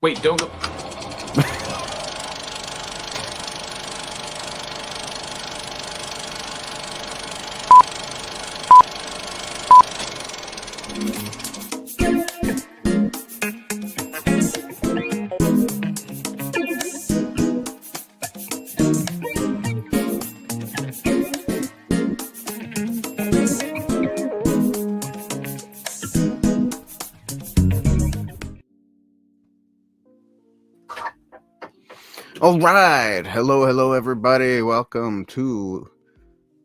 Wait, don't go. All right. Hello, everybody. Welcome to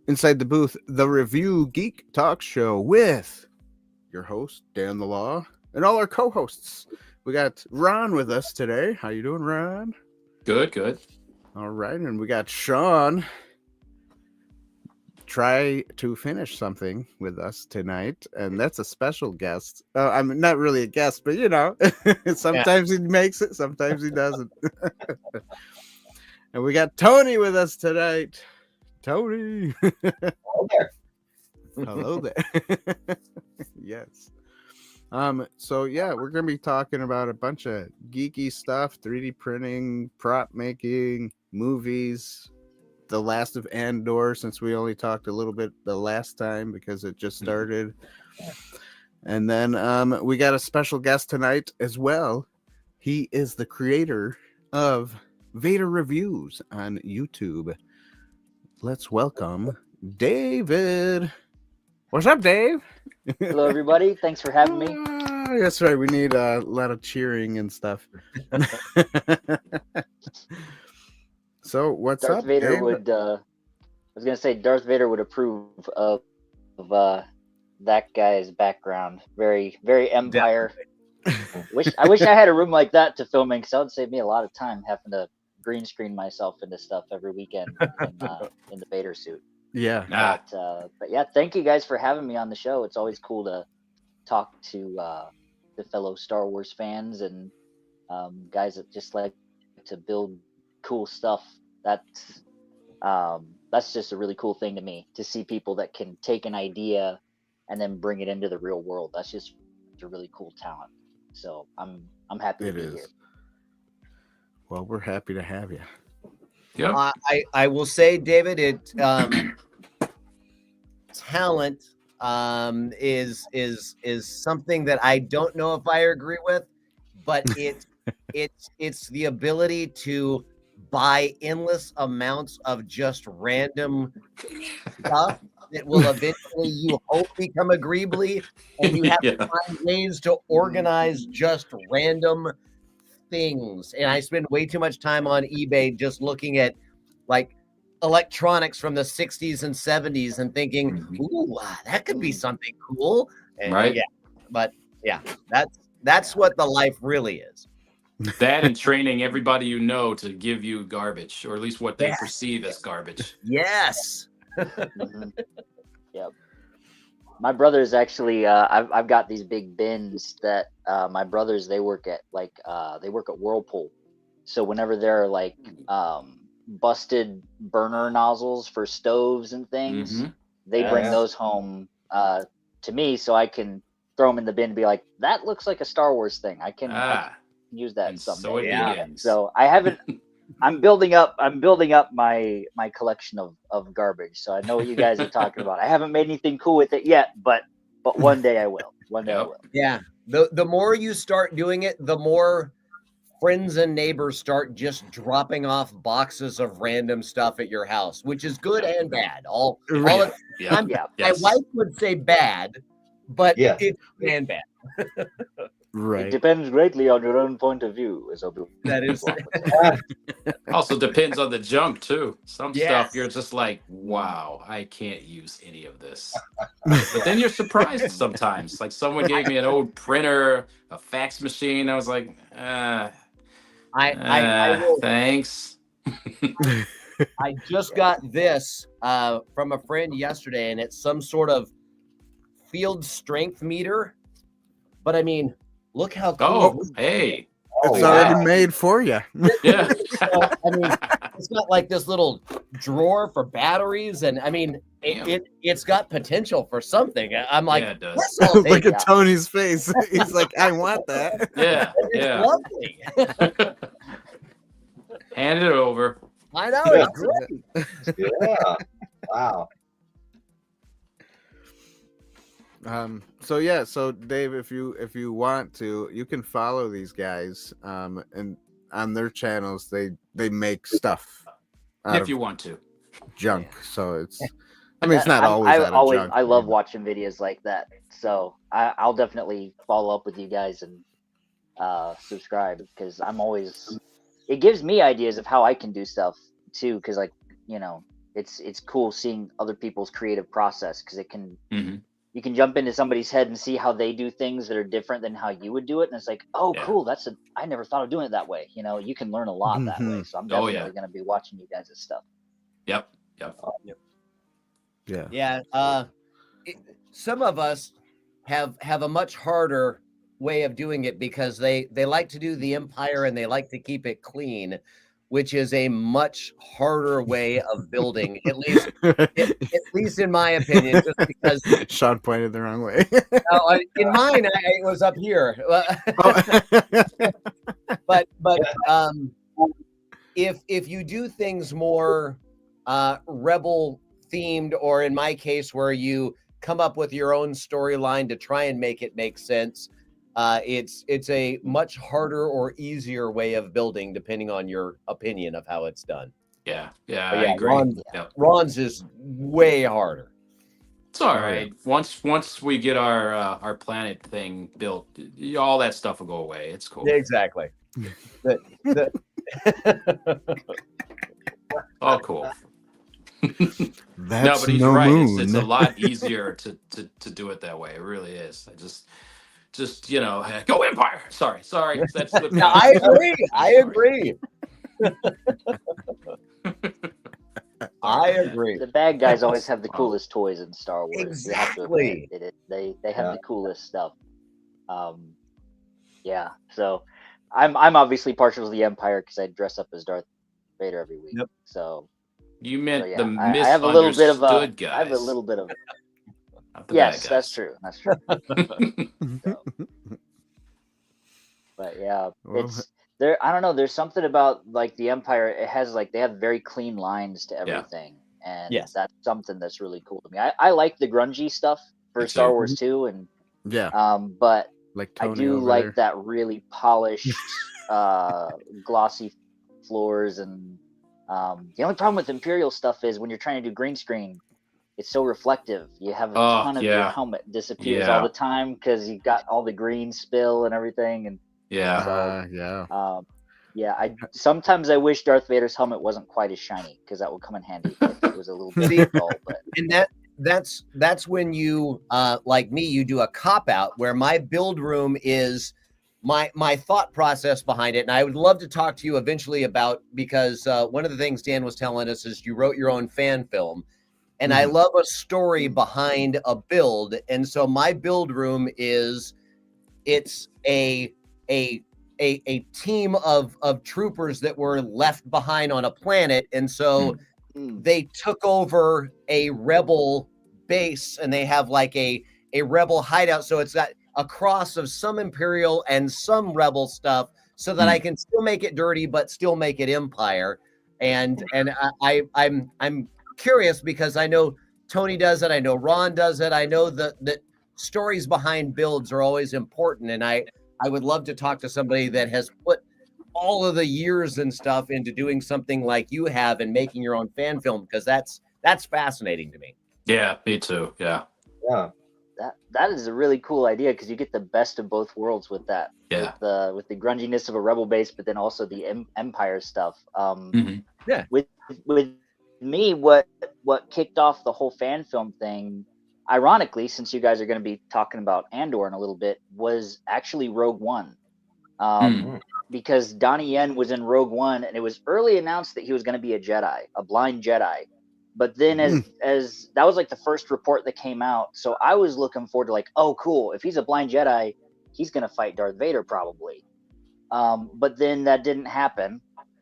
Inside the Booth, the Review Geek Talk Show with your host, Dan the Law, and all our co-hosts. We got Ron with us today. How you doing, Ron? Good. All right. And we got Sean. Try to finish something with us tonight, and that's a special guest. I'm not really a guest, but sometimes he makes it, sometimes he doesn't. And we got Tony with us tonight. Tony. Hello there. Hello there. Yes. So yeah, we're gonna be talking about a bunch of geeky stuff, 3D printing, prop making, movies, The Last of Andor, since we only talked a little bit the last time because it just started. And then we got a special guest tonight as well. He is the creator of Vader Reviews on YouTube. Let's welcome David. What's up, Dave? Hello, everybody. Thanks for having me. That's right. We need a lot of cheering and stuff. So what's Darth up, Vader Dave? would. I was gonna say Darth Vader would approve of that guy's background. Very, very Empire. I wish I had a room like that to film in, because that would save me a lot of time having to green screen myself into stuff every weekend in the Vader suit. Yeah. But yeah, thank you guys for having me on the show. It's always cool to talk to the fellow Star Wars fans and guys that just like to build cool stuff. That's just a really cool thing to me, to see people that can take an idea and then bring it into the real world. That's just a really cool talent. So I'm happy to be here. Well, we're happy to have you. Yeah. I will say, David, talent is something that I don't know if I agree with, but it's the ability to buy endless amounts of just random stuff that will eventually, you hope, become agreeably, and you have to find ways to organize just random things. And I spend way too much time on eBay just looking at like electronics from the 60s and 70s and thinking, ooh, that could be something cool. And right. That's what the life really is. That and training everybody you know to give you garbage, or at least what they perceive as garbage. Yes. Yep. My brothers actually, I've got these big bins that my brothers, they work at Whirlpool. So whenever there are like busted burner nozzles for stoves and things, they bring those home to me, so I can throw them in the bin and be like, that looks like a Star Wars thing. I can use that someday. So it begins. So I haven't. I'm building up my collection of garbage. So I know what you guys are talking about. I haven't made anything cool with it yet, but one day I will. One day I will. Yeah. The more you start doing it, the more friends and neighbors start just dropping off boxes of random stuff at your house, which is good and bad. My wife would say bad, but it's good and bad. Right. It depends greatly on your own point of view. That is. Also depends on the junk too. Some stuff you're just like, wow, I can't use any of this. But then you're surprised sometimes. Like someone gave me an old printer, a fax machine. I was like, thanks. I just got this from a friend yesterday, and it's some sort of field strength meter. But I mean, look how cool. Oh, hey. It's already made for you. Yeah. So, I mean, it's got like this little drawer for batteries, and I mean, it's got potential for something. I'm like, Yeah, it does. yes, I'll take Look it. at Tony's face. He's like, I want that. Yeah, It's yeah. lovely. Hand it over. I know, it's great. Yeah. Wow. So Dave, if you want to, you can follow these guys and on their channels they make stuff out If you want to. of junk. So it's it's not always out of junk. I love watching videos like that. So I'll definitely follow up with you guys and subscribe, because it gives me ideas of how I can do stuff too, because it's cool seeing other people's creative process, because it can you can jump into somebody's head and see how they do things that are different than how you would do it, and it's like, oh, cool, I never thought of doing it that way. You can learn a lot that way. So I'm definitely going to be watching you guys' stuff. Yep. Yeah. Some of us have a much harder way of doing it, because they like to do the Empire and they like to keep it clean, which is a much harder way of building, at least in my opinion, just because Sean pointed the wrong way. in mine, I was up here. But if you do things more rebel themed, or in my case, where you come up with your own storyline to try and make it make sense, it's a much harder or easier way of building, depending on your opinion of how it's done. Yeah, I agree. Ron's is way harder. It's all right. Once we get our planet thing built, all that stuff will go away. It's cool. Exactly. Oh, cool. That's but he's no right. moon. It's a lot easier to do it that way. It really is. I just go Empire. Sorry. That's no, I agree. I agree. The bad guys always have the coolest toys in Star Wars. Exactly. They have the coolest stuff. So I'm obviously partial to the Empire, because I dress up as Darth Vader every week. Yep. So you meant the I have a little bit of guys. I have a little bit of yes, that's true. So, but yeah, it's there. I don't know. There's something about like the Empire. It has they have very clean lines to everything, and that's something that's really cool to me. I like the grungy stuff for Star Wars too, and but like I do like that really polished, glossy floors. And the only problem with Imperial stuff is when you're trying to do green screen, it's so reflective. You have a ton of your helmet disappears all the time, because you've got all the green spill and everything. And I sometimes I wish Darth Vader's helmet wasn't quite as shiny, because that would come in handy if it was a little bit dull. But and that's when you like me, you do a cop out, where my build room is my thought process behind it. And I would love to talk to you eventually about, because one of the things Dan was telling us is you wrote your own fan film, and I love a story behind a build. And so my build room it's a team of troopers that were left behind on a planet, and so they took over a rebel base, and they have like a rebel hideout. So it's got a cross of some Imperial and some rebel stuff, so that I can still make it dirty but still make it Empire. And I'm curious, because I know Tony does it, I know Ron does it, I know that stories behind builds are always important, and I would love to talk to somebody that has put all of the years and stuff into doing something like you have and making your own fan film, because that's fascinating to me. Yeah, me too. Yeah. That is a really cool idea, because you get the best of both worlds with that. Yeah. With the grunginess of a rebel base, but then also the Empire stuff. With me, what kicked off the whole fan film thing, ironically, since you guys are going to be talking about Andor in a little bit, was actually Rogue One. Because Donnie Yen was in Rogue One, and it was early announced that he was going to be a Jedi, a blind Jedi. But then as that was like the first report that came out, so I was looking forward to oh, cool, if he's a blind Jedi, he's going to fight Darth Vader probably. But then that didn't happen,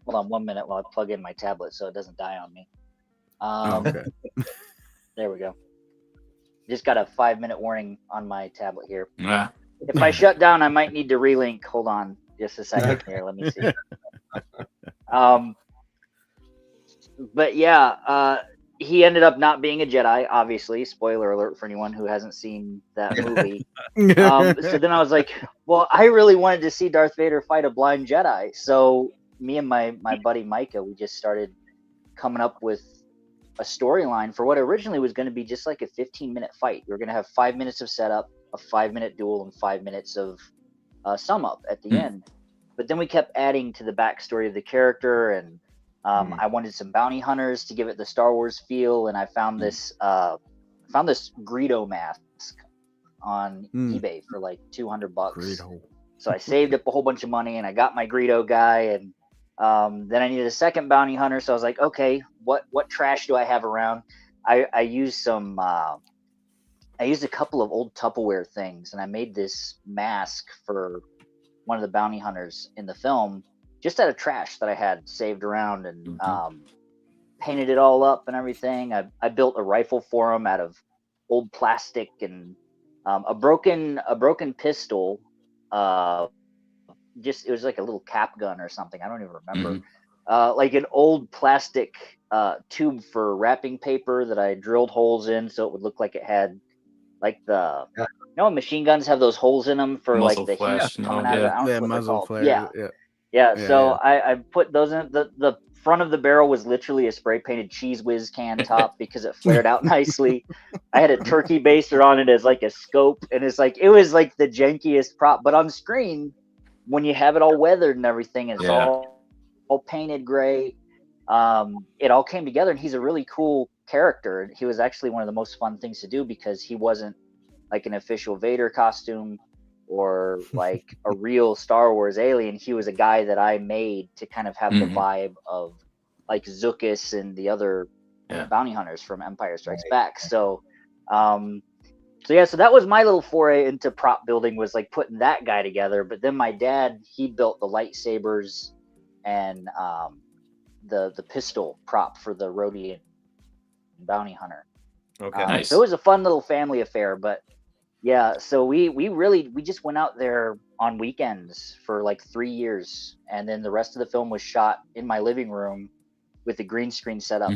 Hold on 1 minute while I plug in my tablet so it doesn't die on me. Okay. There we go. Just got a 5-minute warning on my tablet here. Yeah. If I shut down, I might need to relink. Hold on just a second here. Let me see. But yeah, he ended up not being a Jedi, obviously. Spoiler alert for anyone who hasn't seen that movie. So then I was like, well, I really wanted to see Darth Vader fight a blind Jedi. So me and my buddy Micah, we just started coming up with a storyline for what originally was going to be just like a 15-minute fight. We were going to have 5 minutes of setup, a 5-minute duel, and 5 minutes of sum up at the end. But then we kept adding to the backstory of the character, and I wanted some bounty hunters to give it the Star Wars feel, and I found this Greedo mask on eBay for like $200. Greedo. So I saved up a whole bunch of money, and I got my Greedo guy, and then I needed a second bounty hunter. So I was like, okay, what trash do I have around? I used some. I used a couple of old Tupperware things, and I made this mask for one of the bounty hunters in the film, just out of trash that I had saved around, and painted it all up and everything. I built a rifle for him out of old plastic and a broken pistol. Just it was like a little cap gun or something. I don't even remember. Like an old plastic tube for wrapping paper that I drilled holes in so it would look like it had like the you know, machine guns have those holes in them for Muzzle like the flash, heat coming out of it. I don't know what they're muzzle called. flare. Yeah. So I put those in. The front of the barrel was literally a spray painted Cheese Whiz can top because it flared out nicely. I had a turkey baster on it as like a scope, and it was like the jankiest prop. But on screen, when you have it all weathered and everything, and it's all painted gray, it all came together. And he's a really cool character. He was actually one of the most fun things to do because he wasn't like an official Vader costume or like a real Star Wars alien. He was a guy that I made to kind of have the vibe of like Zuckuss and the other bounty hunters from Empire Strikes Back. So so that was my little foray into prop building, was like putting that guy together. But then my dad, he built the lightsabers and the pistol prop for the Rodian bounty hunter. Okay. Nice. So it was a fun little family affair. But yeah, so we just went out there on weekends for like 3 years, and then the rest of the film was shot in my living room with the green screen setup.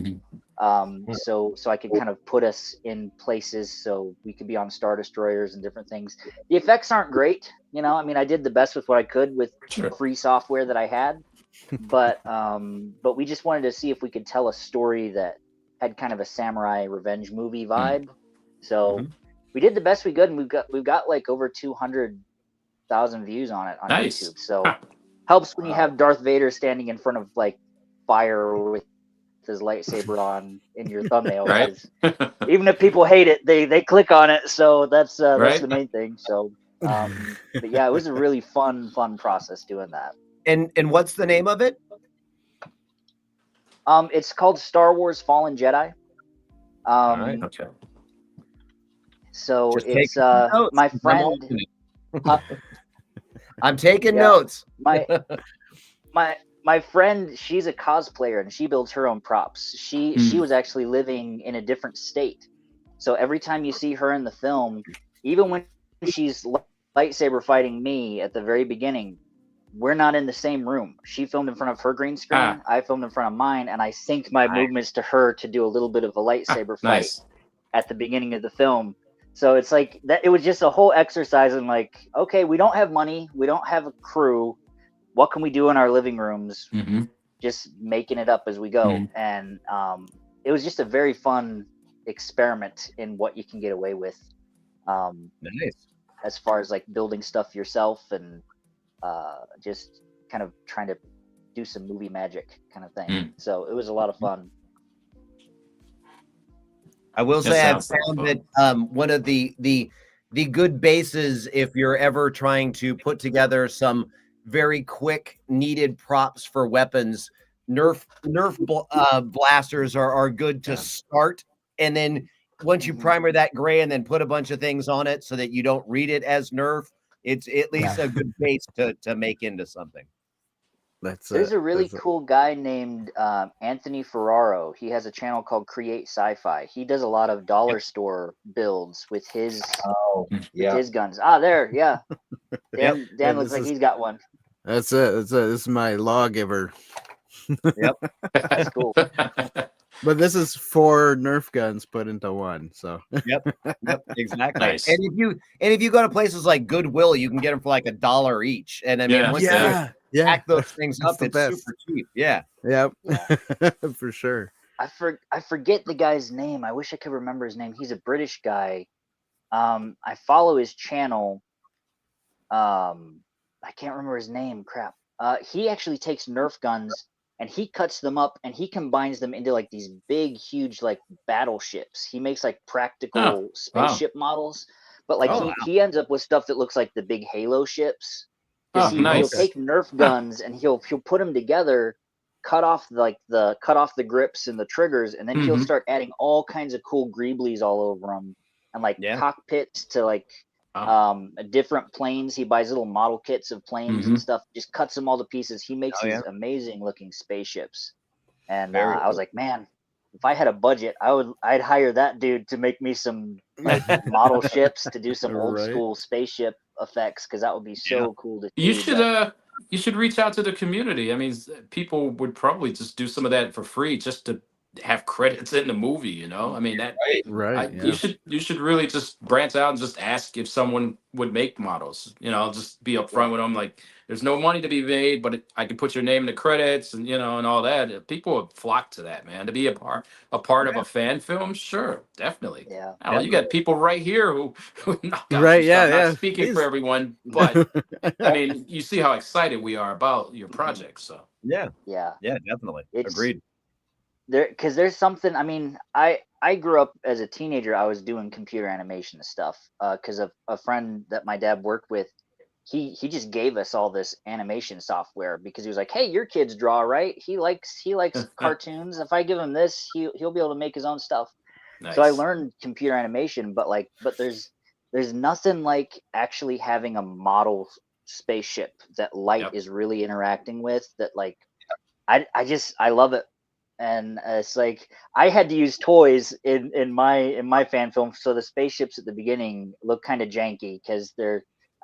So I could kind of put us in places so we could be on Star Destroyers and different things. The effects aren't great, you know. I mean, I did the best with what I could with free software that I had, but we just wanted to see if we could tell a story that had kind of a samurai revenge movie vibe. So we did the best we could, and we've got like over 200,000 views on it on YouTube. So helps when you have Darth Vader standing in front of like fire with his lightsaber on in your thumbnail. Right. Even if people hate it, they click on it. So that's the main thing. So but yeah, it was a really fun process doing that. And what's the name of it? It's called Star Wars Fallen Jedi. Okay. So Just it's notes. my friend. I'm taking notes. My friend, she's a cosplayer and she builds her own props. She was actually living in a different state. So every time you see her in the film, even when she's lightsaber fighting me at the very beginning, we're not in the same room. She filmed in front of her green screen. I filmed in front of mine, and I synced my movements to her to do a little bit of a lightsaber fight at the beginning of the film. So it's like that. It was just a whole exercise in like, okay, we don't have money, we don't have a crew. What can we do in our living rooms? Just making it up as we go. And it was just a very fun experiment in what you can get away with. Nice. As far as like building stuff yourself and just kind of trying to do some movie magic kind of thing. So it was a lot of fun. I will say I've found that one of the good bases, if you're ever trying to put together some very quick needed props for weapons, Nerf blasters are good to start, and then once you primer that gray and then put a bunch of things on it so that you don't read it as Nerf, it's at least a good base to make into something. There's a really cool guy named Anthony Ferraro. He has a channel called Create Sci-Fi. He does a lot of dollar store builds with his his guns. Ah, there, yeah. Dan looks like he's got one. That's it. This is my lawgiver. Yep. That's cool. But this is 4 Nerf guns put into one. So Yep, exactly. Nice. And if you go to places like Goodwill, you can get them for like $1 each. And I mean, once you pack those things up, it's super cheap. Yeah. Yep. For sure. I forget the guy's name. I wish I could remember his name. He's a British guy. I follow his channel. I can't remember his name. Crap. He actually takes Nerf guns and he cuts them up and he combines them into like these big, huge like battleships. He makes like practical spaceship models, but like he ends up with stuff that looks like the big Halo ships. He'll take Nerf guns and he'll put them together, cut off the grips and the triggers, and then he'll start adding all kinds of cool greeblies all over them and like cockpits to like different planes. He buys little model kits of planes and stuff, just cuts them all to pieces. He makes these amazing looking spaceships. And I was like, man, if I had a budget, I'd hire that dude to make me some like model ships to do some old school spaceship effects, because that would be so cool to see. You should reach out to the community. I mean, people would probably just do some of that for free just to have credits in the movie, you know? I mean, that you should really just branch out and just ask if someone would make models, you know, just be upfront with them. Like, there's no money to be made, but I can put your name in the credits and, you know, and all that. People would flock to that, man. To be a part of a fan film, sure, definitely. Yeah. I don't know, you got people right here who knock out not speaking for everyone, but I mean, you see how excited we are about your project, so. Yeah, definitely. Agreed. Because there's something, I mean, I grew up as a teenager, I was doing computer animation stuff because of a friend that my dad worked with. He just gave us all this animation software because he was like, hey, your kids draw, right? He likes cartoons. If I give him this, he'll be able to make his own stuff. Nice. So I learned computer animation, but there's nothing like actually having a model spaceship that light is really interacting with, that like I love it. And it's like I had to use toys in my fan film, so the spaceships at the beginning look kind of janky because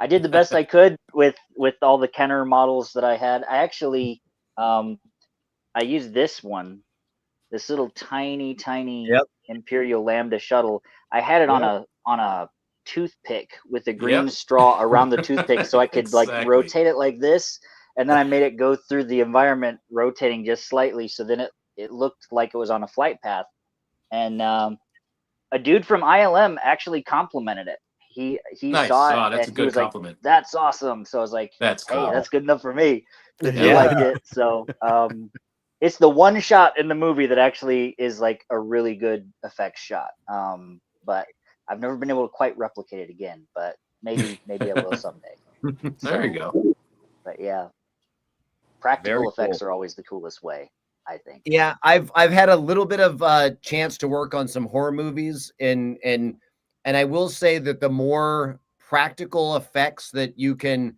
I did the best I could with all the Kenner models that I had. I actually I used this little tiny Imperial Lambda shuttle. I had it on a toothpick with a green straw around the toothpick, so I could like rotate it like this, and then I made it go through the environment rotating just slightly, so then it looked like it was on a flight path. And a dude from ILM actually complimented it. He saw it. That's a good compliment. Like, that's awesome. So I was like, that's cool. Hey, that's good enough for me. He liked it. So it's the one shot in the movie that actually is like a really good effects shot. But I've never been able to quite replicate it again. But maybe I will someday. There you go. But yeah, practical effects are always the coolest way, I think. Yeah, I've had a little bit of chance to work on some horror movies, and I will say that the more practical effects that you can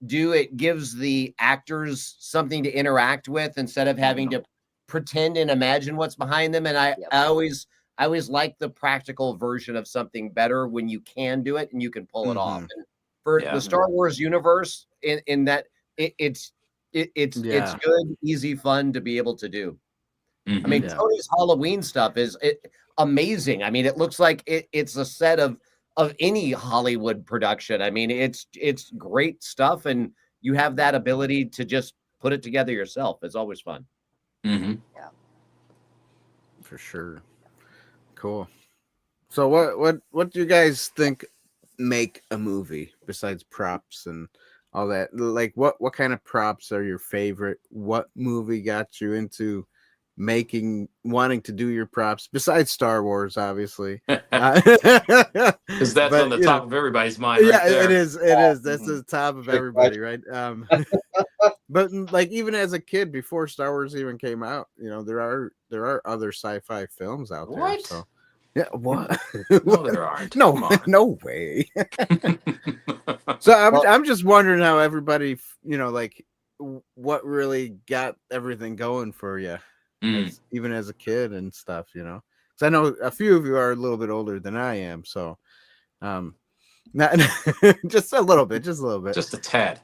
do, it gives the actors something to interact with instead of having to pretend and imagine what's behind them. And I always like the practical version of something better when you can do it and you can pull it off. And for the Star Wars universe, in that it's good, easy, fun to be able to do. I mean, Tony's Halloween stuff is amazing. I mean, it looks like it's a set of any Hollywood production. I mean, it's great stuff, and you have that ability to just put it together yourself. It's always fun. Yeah, for sure. Cool. So what do you guys think make a movie besides props and all that? Like what kind of props are your favorite? What movie got you into wanting to do your props besides Star Wars, obviously? Because that's on the top of everybody's mind. Yeah, right there. it is. That's the top of everybody, right? But like even as a kid, before Star Wars even came out, you know, there are other sci-fi films out there. What? So. Yeah, what? No, there aren't. No way. So I'm just wondering how everybody, you know, like what really got everything going for you, even as a kid and stuff, you know. Because I know a few of you are a little bit older than I am, so not just a little bit, Just a tad.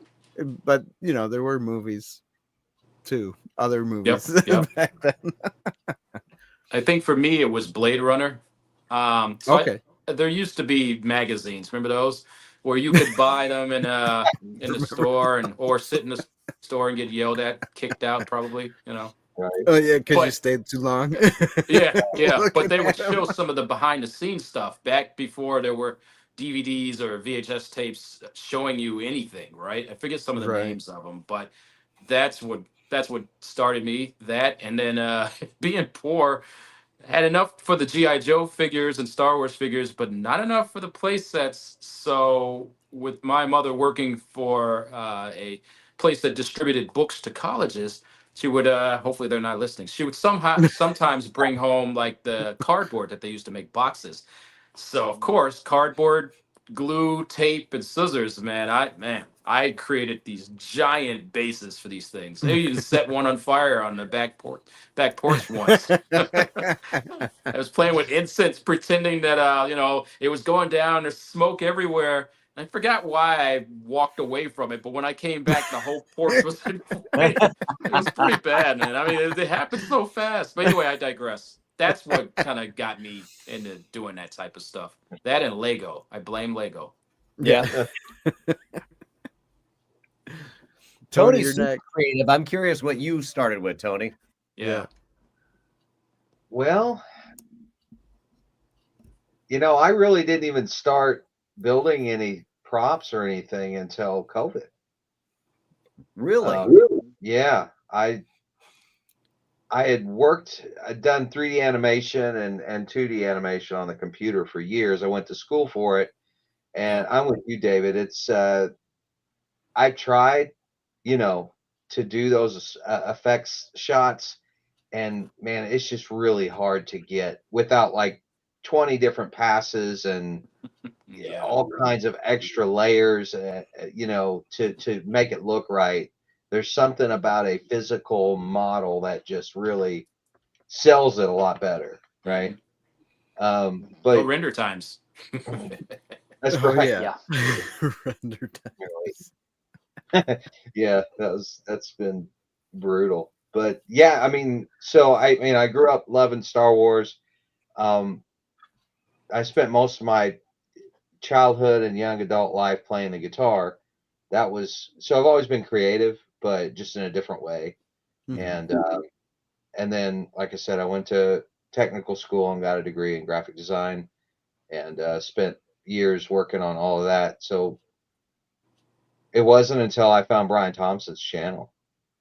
But you know, there were movies too, other movies Yep. back then. I think for me it was Blade Runner. Okay. There used to be magazines. Remember those where you could buy them in the store or sit in the store and get yelled at, kicked out, probably. You know. Right. Oh yeah, because you But- stayed too long. Yeah. But Looking they would at 'em. show some of the behind the scenes stuff back before there were DVDs or VHS tapes showing you anything, right? I forget some of the Right. names of them, but that's what started me. That, and then being poor, had enough for the GI Joe figures and Star Wars figures, but not enough for the play sets. So with my mother working for a place that distributed books to colleges, she would hopefully they're not listening. She would sometimes bring home like the cardboard that they used to make boxes. So of course, cardboard, glue, tape, and scissors. I created these giant bases for these things. They even set one on fire on the back porch once. I was playing with incense, pretending that it was going down. There's smoke everywhere. I forgot why I walked away from it, but when I came back, the whole porch was in flames. It was pretty bad, man. I mean, it happened so fast. But anyway, I digress. That's what kind of got me into doing that type of stuff. That and Lego. I blame Lego. Yeah. Tony, Tony's you're super next. creative. I'm curious what you started with, Tony. Yeah. Well, I really didn't even start building any props or anything until COVID. Really? Yeah, I'd done 3D animation and 2D animation on the computer for years. I went to school for it, and I'm with you, David. It's I tried, to do those effects shots, and man, it's just really hard to get without like 20 different passes and all kinds of extra layers, to make it look right. There's something about a physical model that just really sells it a lot better, right? But render times. that's Oh, right. yeah. Yeah. Render times. Yeah, that's been brutal. But yeah, I mean, so I grew up loving Star Wars. I spent most of my childhood and young adult life playing the guitar. So I've always been creative, but just in a different way. Mhm. And then, like I said, I went to technical school and got a degree in graphic design, and spent years working on all of that. So it wasn't until I found Brian Thompson's channel,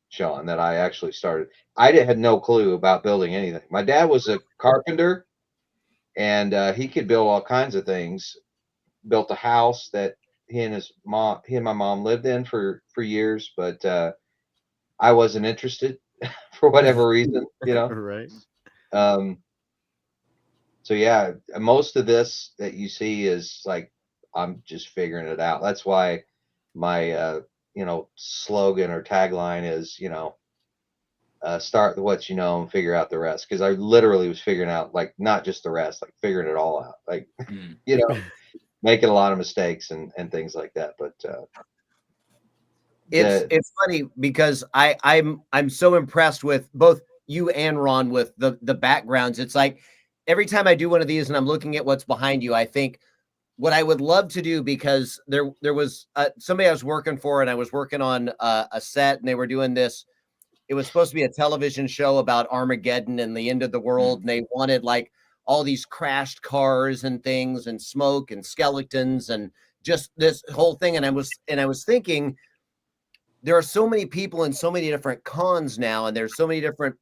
Sean, that I actually started. Had no clue about building anything. My dad was a carpenter, and he could build all kinds of things. Built a house that he and my mom lived in for years, but I wasn't interested for whatever reason, Right. So yeah, most of this that you see is like I'm just figuring it out. That's why my slogan or tagline is start with what you know and figure out the rest, because I literally was figuring out, like, not just the rest, like figuring it all out, like making a lot of mistakes and things like that. But It's funny because I'm so impressed with both you and Ron with the backgrounds. It's like every time I do one of these and I'm looking at what's behind you, I think what I would love to do, because there was somebody I was working for, and I was working on a set, and they were doing this. It was supposed to be a television show about Armageddon and the end of the world, and they wanted like all these crashed cars and things and smoke and skeletons and just this whole thing. And I was thinking, there are so many people in so many different cons now, and there's so many different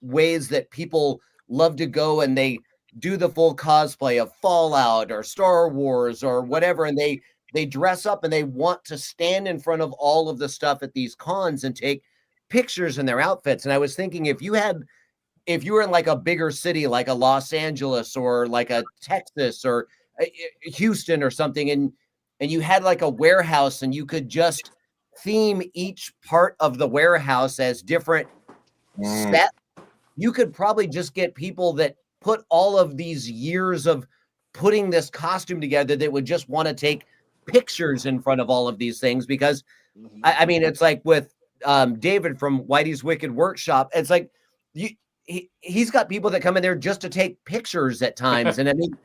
ways that people love to go, and they do the full cosplay of Fallout or Star Wars or whatever, and they dress up and they want to stand in front of all of the stuff at these cons and take pictures in their outfits. And I was thinking, if you were in like a bigger city like a Los Angeles or like a Texas or Houston or something, and you had like a warehouse, and you could just theme each part of the warehouse as different sets, you could probably just get people that put all of these years of putting this costume together that would just want to take pictures in front of all of these things. Because I mean, it's like with David from Whitey's Wicked Workshop. It's like he's got people that come in there just to take pictures at times. And I mean,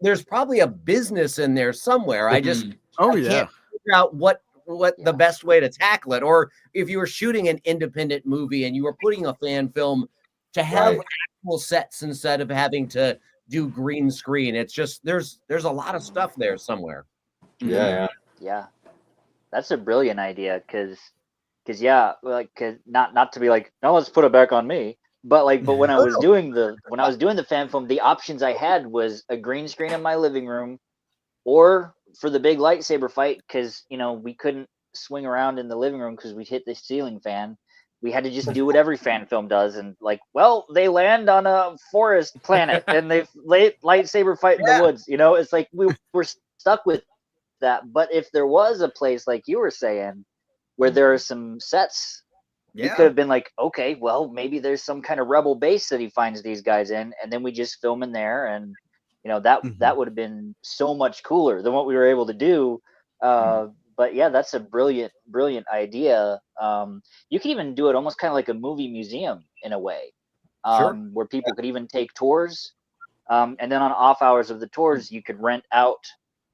there's probably a business in there somewhere. I can't figure out what the best way to tackle it. Or if you were shooting an independent movie and you were putting a fan film, to have actual sets instead of having to do green screen. It's just there's a lot of stuff there somewhere. Yeah. That's a brilliant idea, because not to be like, no, let's put it back on me, but when I was doing the fan film, the options I had was a green screen in my living room, or for the big lightsaber fight, because we couldn't swing around in the living room because we'd hit the ceiling fan. We had to just do what every fan film does, and they land on a forest planet and they lightsaber fight in the woods. It's like we're stuck with that. But if there was a place, like you were saying, where there are some sets, you could have been like, okay, well, maybe there's some kind of rebel base that he finds these guys in, and then we just film in there, and that would have been so much cooler than what we were able to do. But yeah, that's a brilliant idea. You could even do it almost kind of like a movie museum in a way, where people could even take tours. And then on off hours of the tours, you could rent out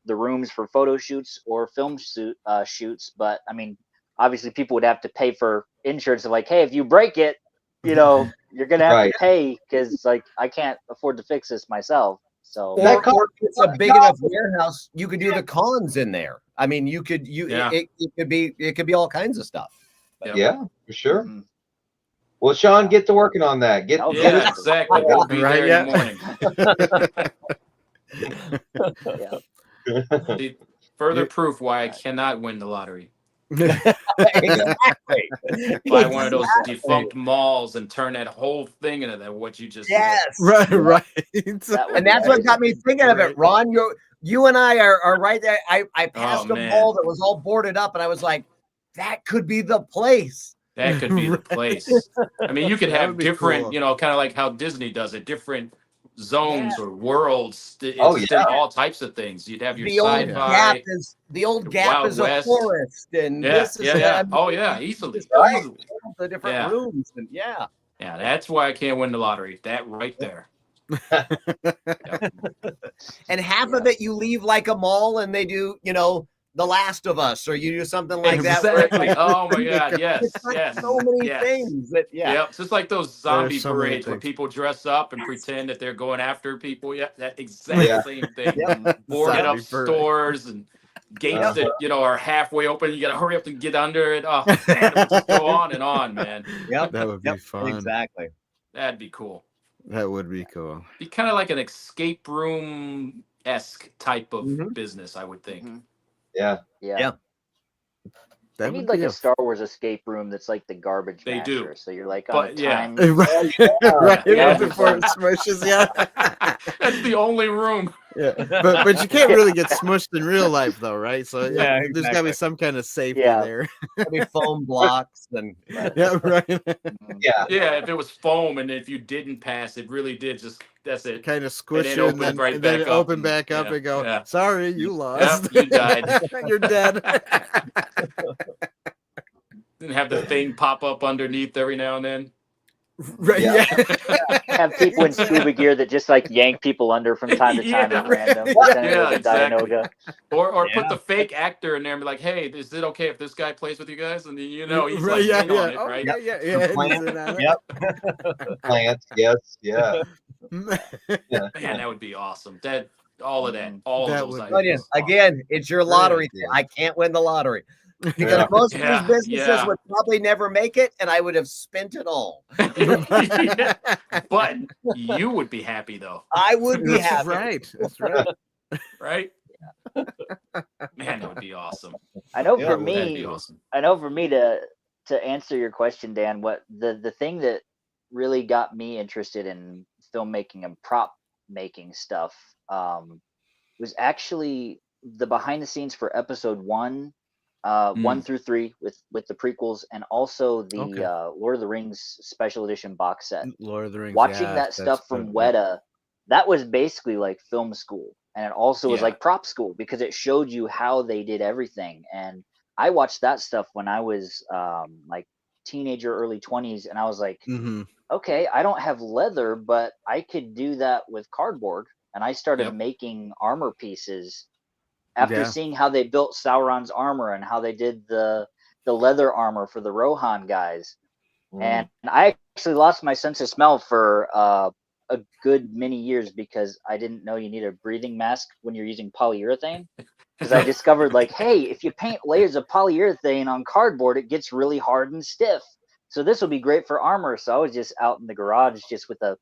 the rooms for photo shoots or film shoots. But I mean, obviously people would have to pay for insurance of hey, if you break it, you're going to have to pay, because I can't afford to fix this myself. So or if it's a big enough warehouse, you could do the cons in there. I mean, it could be all kinds of stuff. Yeah, for sure. Well, Sean, get to working on that. Exactly. We'll be there in the morning. See, further proof why I cannot win the lottery. Exactly. Buy one of those defunct malls and turn that whole thing into that what you just said. Right. And that's what got me thinking of it, Ron. You and I are right there. I passed a mall that was all boarded up, and I was like, that could be the place. That could be the place. I mean, you could have different, kind of like how Disney does it, different zones or worlds. All types of things. You'd have your sci-fi. The old Gap is a forest, and easily. The different rooms, and that's why I can't win the lottery. That right there. And half of it you leave like a mall, and they do, The Last of Us, or you do something like that. Exactly. Oh my God. Yes. So many things that. It's just like those zombie parades where people dress up and pretend that they're going after people. Yeah, that exact same thing. Boarded up stores and gates that are halfway open. You got to hurry up and get under it. Oh, man, it would just go on and on, man. That would be fun. Exactly. That'd be cool. That would be cool. Be kind of like an escape room-esque type of business, I would think. Yeah. They need a Star Wars escape room that's like the garbage They master. do. So you're on a time. Right. Before it smushes, That's the only room. Yeah, but you can't really get smushed in real life, though, right? So there's got to be some kind of safety there. There'll be foam blocks and right. If it was foam and if you didn't pass, it really did that's it. Kind of squish you and then open back up and go, sorry, you lost. Yep, you died. You're dead. Didn't have the thing pop up underneath every now and then. Right. Have people in scuba gear that just yank people under from time to time at random. Exactly. Or put the fake actor in there and be like, hey, is it okay if this guy plays with you guys? And he's on it, right? Plants, yes, Man, that would be awesome. All of those ideas. Again, it's your lottery thing. I can't win the lottery. Because most of these businesses would probably never make it, and I would have spent it all. But you would be happy, though. I would be happy. That's right. Right? Man, that would be awesome. I know for me, to answer your question, Dan, what the thing that really got me interested in filmmaking and prop making stuff was actually the behind the scenes for episode 1 1 through 3 with the prequels, and also the Okay. Lord of the Rings special edition box set. Lord of the Rings. Watching yes, that that's stuff from good. Weta, that was basically like film school, and it also was Yeah. like prop school because it showed you how they did everything. And I watched that stuff when I was like teenager, early 20s, and I was like, Mhm. okay, I don't have leather, but I could do that with cardboard. And I started Yep. making armor pieces after Yeah. seeing how they built Sauron's armor and how they did the leather armor for the Rohan guys. And I actually lost my sense of smell for a good many years because I didn't know you need a breathing mask when you're using polyurethane. Because I discovered, like, hey, if you paint layers of polyurethane on cardboard, it gets really hard and stiff. So this will be great for armor. So I was just out in the garage just with a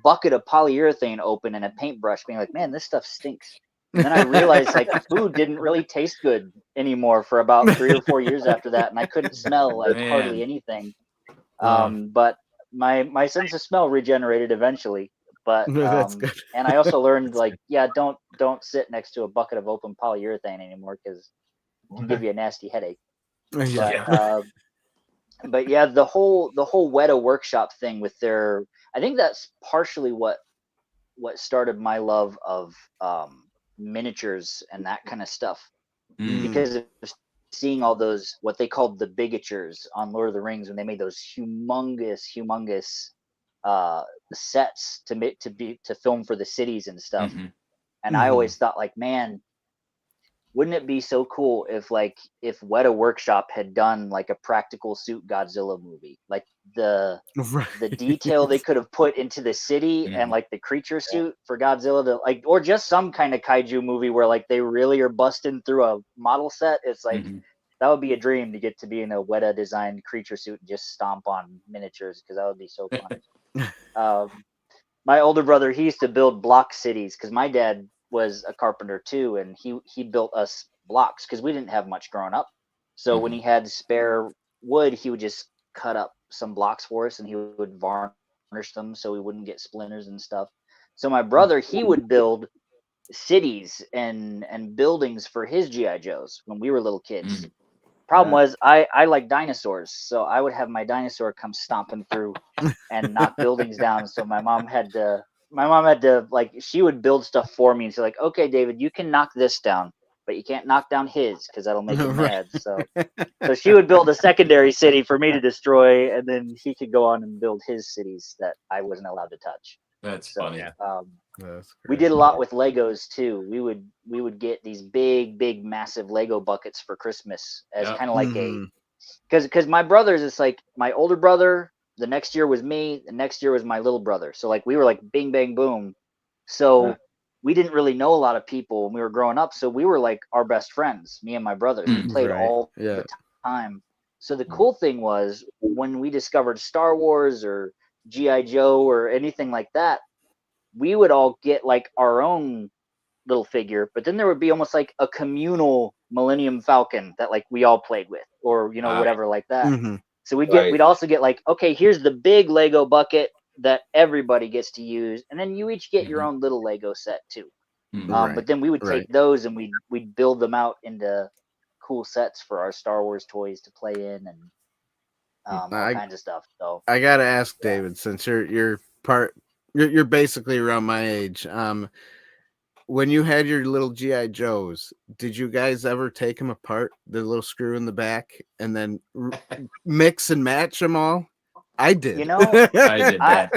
bucket of polyurethane open and a paintbrush, being like, man, this stuff stinks. And then I realized like food didn't really taste good anymore for about 3 or 4 years after that, and I couldn't smell like hardly Man. anything. Wow. But my sense of smell regenerated eventually. But That's good. and I also learned like, yeah, don't sit next to a bucket of open polyurethane anymore because it can give you a nasty headache. Yeah. But yeah, the whole Weta workshop thing with their, I think that's partially what started my love of miniatures and that kind of stuff, because of seeing all those what they called the bigatures on Lord of the Rings when they made those humongous sets to film for the cities and stuff. Mhm. And I always thought like, man, wouldn't it be so cool if Weta Workshop had done like a practical suit Godzilla movie, like the detail they could have put into the city and like the creature suit for Godzilla to like, or just some kind of kaiju movie where like they really are busting through a model set. It's like that would be a dream to get to be in a Weta designed creature suit and just stomp on miniatures, because that would be so fun. My older brother, he used to build block cities because my dad was a carpenter too, and he built us blocks because we didn't have much growing up. So when he had spare wood, he would just cut up some blocks for us and he would varnish them so we wouldn't get splinters and stuff. So my brother, he would build cities and buildings for his GI Joes when we were little kids. Problem was I like dinosaurs, so I would have my dinosaur come stomping through and knock buildings down. So my mom had to like, she would build stuff for me and say like, okay, David, you can knock this down, but you can't knock down his because that'll make him mad. So she would build a secondary city for me to destroy, and then he could go on and build his cities that I wasn't allowed to touch. That's funny. We did a lot with Legos too. We would get these big massive Lego buckets for Christmas as kind of like a, because my brothers, it's like my older brother, the next year was me, the next year was my little brother. So like we were like bing bang boom. So we didn't really know a lot of people when we were growing up. So we were like our best friends, me and my brothers. We played all the time. So the cool thing was when we discovered Star Wars or G.I. Joe or anything like that, we would all get like our own little figure, but then there would be almost like a communal Millennium Falcon that like we all played with, or whatever like that. So we'd also get like, okay, here's the big Lego bucket that everybody gets to use, and then you each get your own little Lego set too. But then we would take those and we'd build them out into cool sets for our Star Wars toys to play in, and all kinds of stuff. So I gotta ask David, since you're basically around my age. When you had your little GI Joes, did you guys ever take them apart, the little screw in the back, and then mix and match them all? I did. I did that.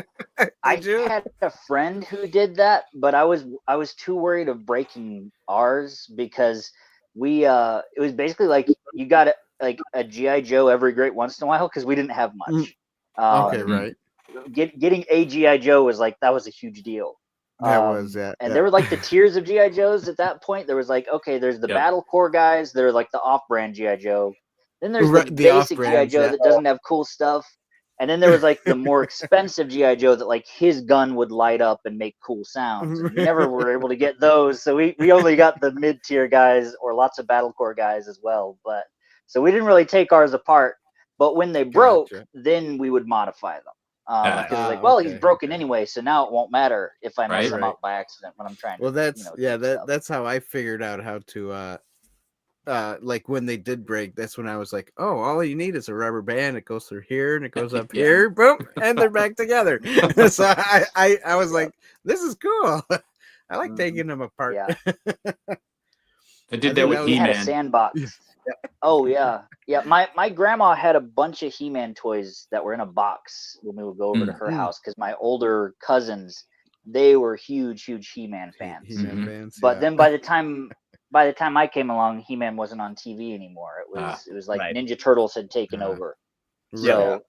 I had a friend who did that, but I was too worried of breaking ours because it was basically like you got like a GI Joe every great once in a while because we didn't have much. Getting a GI Joe was like, that was a huge deal. And there were like the tiers of GI Joes at that point. There was like, okay, there's the Battle Corps guys, they're like the off-brand GI Joe. Then there's the basic GI Joe that doesn't have cool stuff. And then there was like the more expensive GI Joe that like his gun would light up and make cool sounds. And we never were able to get those, so we only got the mid-tier guys or lots of Battle Corps guys as well. But so we didn't really take ours apart. But when they broke, then we would modify them. Because it's like, well, he's broken anyway, so now it won't matter if I mess him up by accident when I'm trying. Well, that's that's how I figured out how to like when they did break, that's when I was like, oh, all you need is a rubber band. It goes through here and it goes up Yeah. here, boom, and they're back together. So I was like, this is cool. I like taking them apart. Yeah. I did that with We had a He-Man. sandbox. Oh yeah. My grandma had a bunch of He-Man toys that were in a box when we would go over to her house, because my older cousins, they were huge He-Man fans. He-Man fans. But then by the time I came along, He-Man wasn't on TV anymore. It was like Right. Ninja Turtles had taken over. So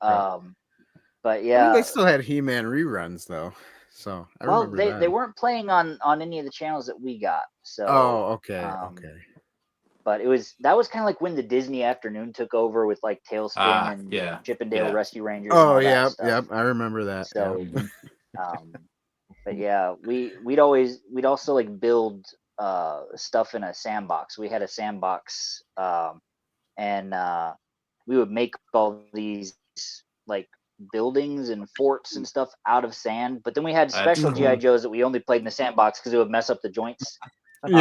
but yeah, I mean, they still had He-Man reruns though. So I remember they weren't playing on any of the channels that we got. So okay. But that was kind of like when the Disney afternoon took over with like Tailspin and Chip and Dale Rescue Rangers. Oh, and all yeah, that stuff. yep. I remember that. So, but yeah, we'd also like build stuff in a sandbox. We had a sandbox, and we would make all these like buildings and forts and stuff out of sand. But then we had special GI Joes that we only played in the sandbox because it would mess up the joints. But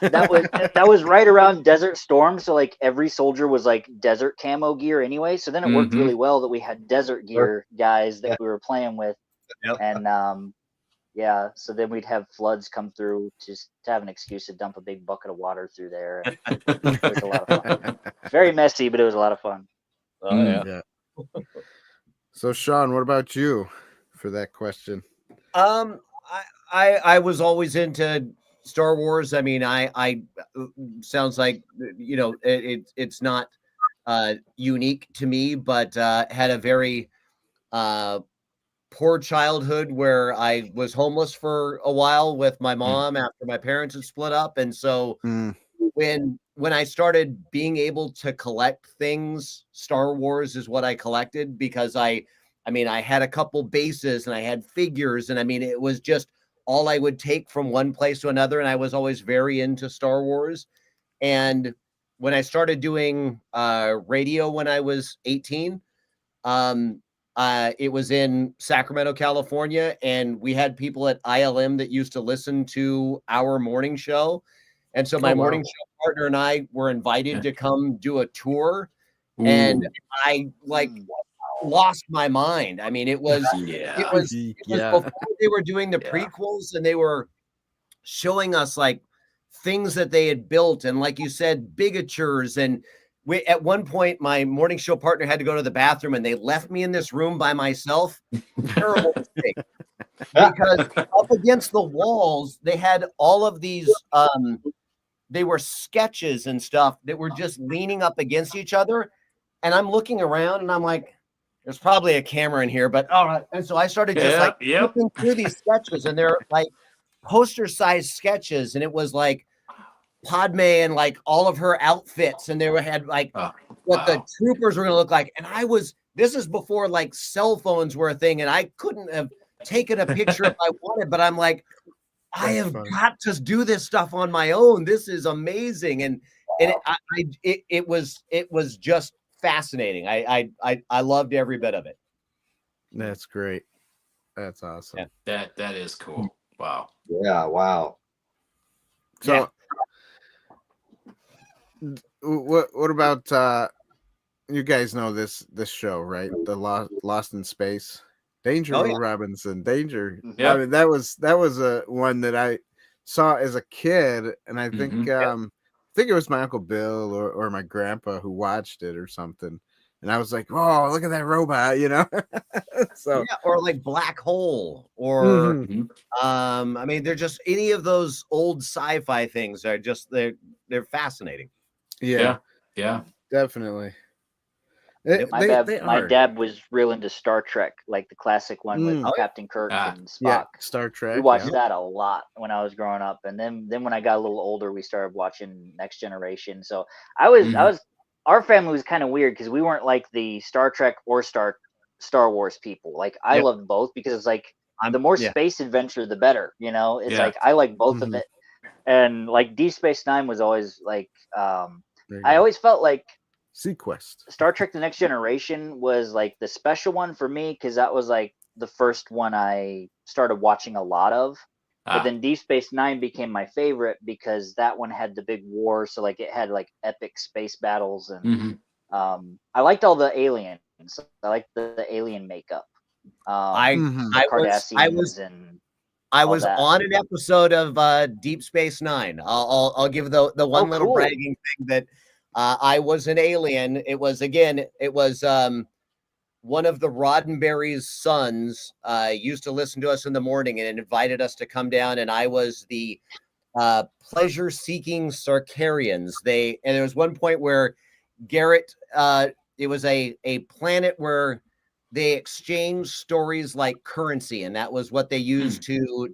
that was right around Desert Storm, so like every soldier was like desert camo gear anyway. So then it worked really well that we had desert gear guys that we were playing with, and so then we'd have floods come through just to have an excuse to dump a big bucket of water through there. And it was a lot of fun. Very messy, but it was a lot of fun. Oh yeah. So Sean, what about you for that question? I was always into Star Wars. I mean, I sounds like, you know, it's not unique to me, but had a very poor childhood where I was homeless for a while with my mom after my parents had split up. And so when I started being able to collect things, Star Wars is what I collected, because I had a couple bases and I had figures, and I mean, it was just all I would take from one place to another. And I was always very into Star Wars. And when I started doing radio when I was 18, it was in Sacramento, California. And we had people at ILM that used to listen to our morning show. And so my morning show partner and I were invited to come do a tour. And I lost my mind. I mean, it was before they were doing the prequels, and they were showing us like things that they had built, and like you said, bigatures. And at one point my morning show partner had to go to the bathroom, and they left me in this room by myself. Terrible mistake. Because up against the walls they had all of these they were sketches and stuff that were just leaning up against each other, and I'm looking around and I'm like, there's probably a camera in here, but all right. And so I started just looking through these sketches, and they're like poster-sized sketches, and it was like Padme and like all of her outfits, and they had like what the troopers were going to look like. And this is before like cell phones were a thing, and I couldn't have taken a picture if I wanted, but I'm like, I have got to do this stuff on my own. This is amazing, and it was just fascinating. I loved every bit of it. That's great. That's awesome. That is cool. Wow. Yeah. Wow. So, what about you guys know this show, right? The Lost in Space. Danger, Will Robinson. Danger. Yeah. I mean, that was a one that I saw as a kid, and I think I think it was my Uncle Bill or my grandpa who watched it or something. And I was like, "Oh, look at that robot," you know. So or like Black Hole, or I mean, they're just any of those old sci-fi things are just they're fascinating. Yeah, definitely. My dad was real into Star Trek, like the classic one with Captain Kirk and Spock. Yeah, Star Trek. We watched that a lot when I was growing up, and then when I got a little older, we started watching Next Generation. So our family was kind of weird because we weren't like the Star Trek or Star Wars people. Like I loved both because it's like the more space adventure, the better. You know, it's like I like both of it, and like Deep Space Nine was always like I always felt like Sequest. Star Trek The Next Generation was like the special one for me because that was like the first one I started watching a lot of. But then Deep Space Nine became my favorite because that one had the big war. So like it had like epic space battles, and I liked all the aliens. I liked the alien makeup. I Cardassians was that. on an episode of Deep Space Nine. I'll give the one little bragging thing that I was an alien. It was one of the Roddenberry's sons used to listen to us in the morning and invited us to come down, and I was the pleasure-seeking Sarkarians. And there was one point where Garrett, it was a planet where they exchanged stories like currency, and that was what they used to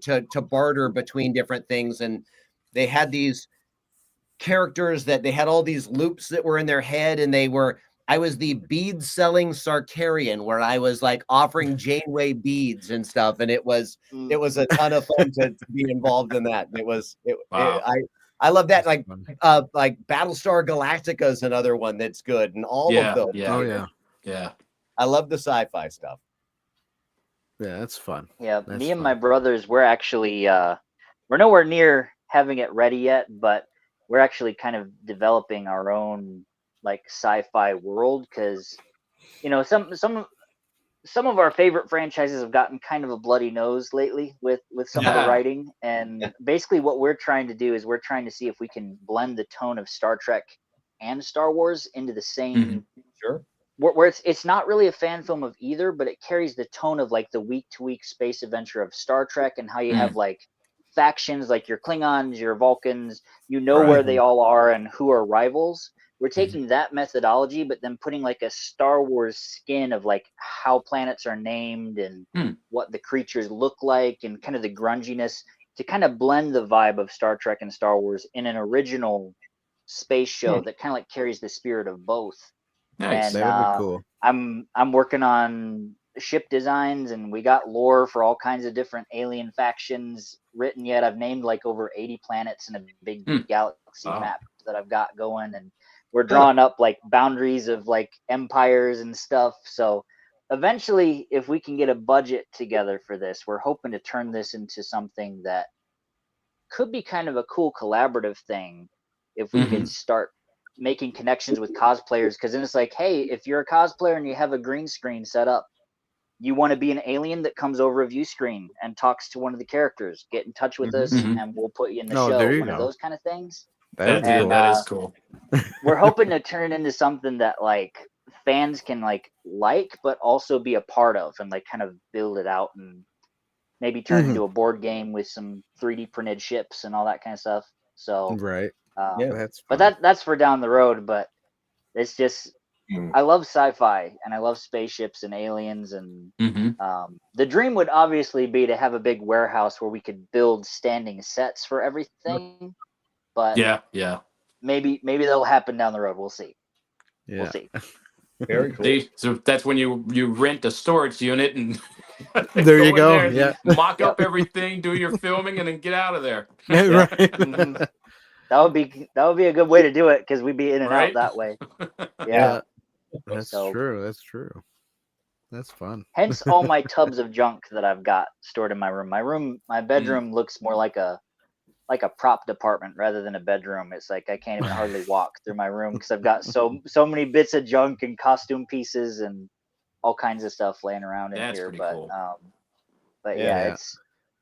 barter between different things. And they had these characters that they had all these loops that were in their head, and I was the bead selling Sarkarian, where I was like offering Janeway beads and stuff, and it was a ton of fun to be involved in that. I love that. Like Battlestar Galactica is another one that's good, and all of those. Yeah. I love the sci-fi stuff. Yeah, that's fun. Yeah, me and my brothers, we're actually we're nowhere near having it ready yet, but we're actually kind of developing our own like sci-fi world, because some of our favorite franchises have gotten kind of a bloody nose lately with some of the writing, and basically what we're trying to do is we're trying to see if we can blend the tone of Star Trek and Star Wars into the same where it's not really a fan film of either, but it carries the tone of like the week-to-week space adventure of Star Trek, and how you have like factions like your Klingons, your Vulcans, where they all are and who are rivals. We're taking that methodology, but then putting like a Star Wars skin of like how planets are named and what the creatures look like, and kind of the grunginess, to kind of blend the vibe of Star Trek and Star Wars in an original space show that kind of like carries the spirit of both. Nice. And That would be cool. I'm working on ship designs, and we got lore for all kinds of different alien factions written yet. I've named like over 80 planets in a big galaxy map that I've got going, and we're drawing up like boundaries of like empires and stuff. So eventually, if we can get a budget together for this, we're hoping to turn this into something that could be kind of a cool collaborative thing if we could start making connections with cosplayers. Because then it's like, hey, if you're a cosplayer and you have a green screen set up, you want to be an alien that comes over a view screen and talks to one of the characters, get in touch with us and we'll put you in the show. One of those kind of things. That is cool. We're hoping to turn it into something that like fans can like, but also be a part of, and like kind of build it out, and maybe turn it into a board game with some 3D printed ships and all that kind of stuff. So that's for down the road. But it's just, I love sci-fi, and I love spaceships and aliens, and the dream would obviously be to have a big warehouse where we could build standing sets for everything. But maybe that'll happen down the road. We'll see. We'll see. Very cool. So that's when you rent a storage unit and there you go. Mock up everything, do your filming, and then get out of there. That would be a good way to do it, because we'd be in and out that way. That's true. That's true. That's fun. Hence all my tubs of junk that I've got stored in my room. My bedroom looks more like a prop department rather than a bedroom. It's like I can't even hardly walk through my room because I've got so many bits of junk and costume pieces and all kinds of stuff laying around in here. But cool.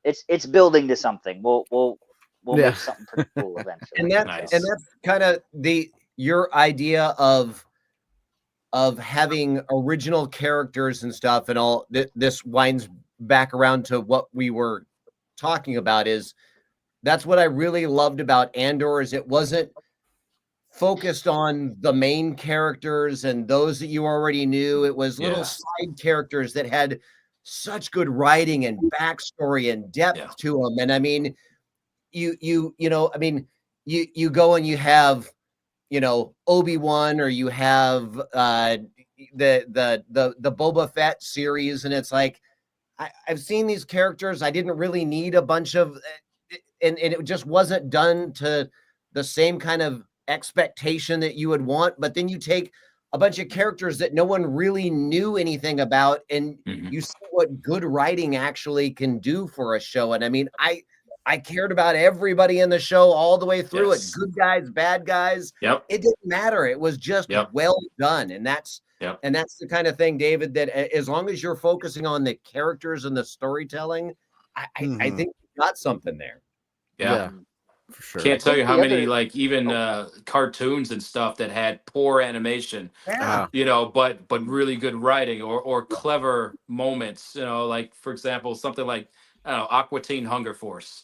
It's building to something. We'll make something pretty cool eventually. And that's kind of your idea of having original characters and stuff, and all this winds back around to what we were talking about. That's what I really loved about Andor, is it wasn't focused on the main characters and those that you already knew. It was little side characters that had such good writing and backstory and depth to them. And I mean, you go and you have, Obi-Wan, or you have the Boba Fett series, and it's like, I've seen these characters. I didn't really need a bunch of, and it just wasn't done to the same kind of expectation that you would want. But then you take a bunch of characters that no one really knew anything about, and you see what good writing actually can do for a show. And I mean, I cared about everybody in the show all the way through Yes. it. Good guys, bad guys. Yep. It didn't matter. It was just well done. And that's the kind of thing, David, that as long as you're focusing on the characters and the storytelling, I think you got something there. Yeah. For sure. Can't tell you how many like even cartoons and stuff that had poor animation, you know, but really good writing or clever moments, you know, like for example, something like I don't know, Aqua Teen Hunger Force.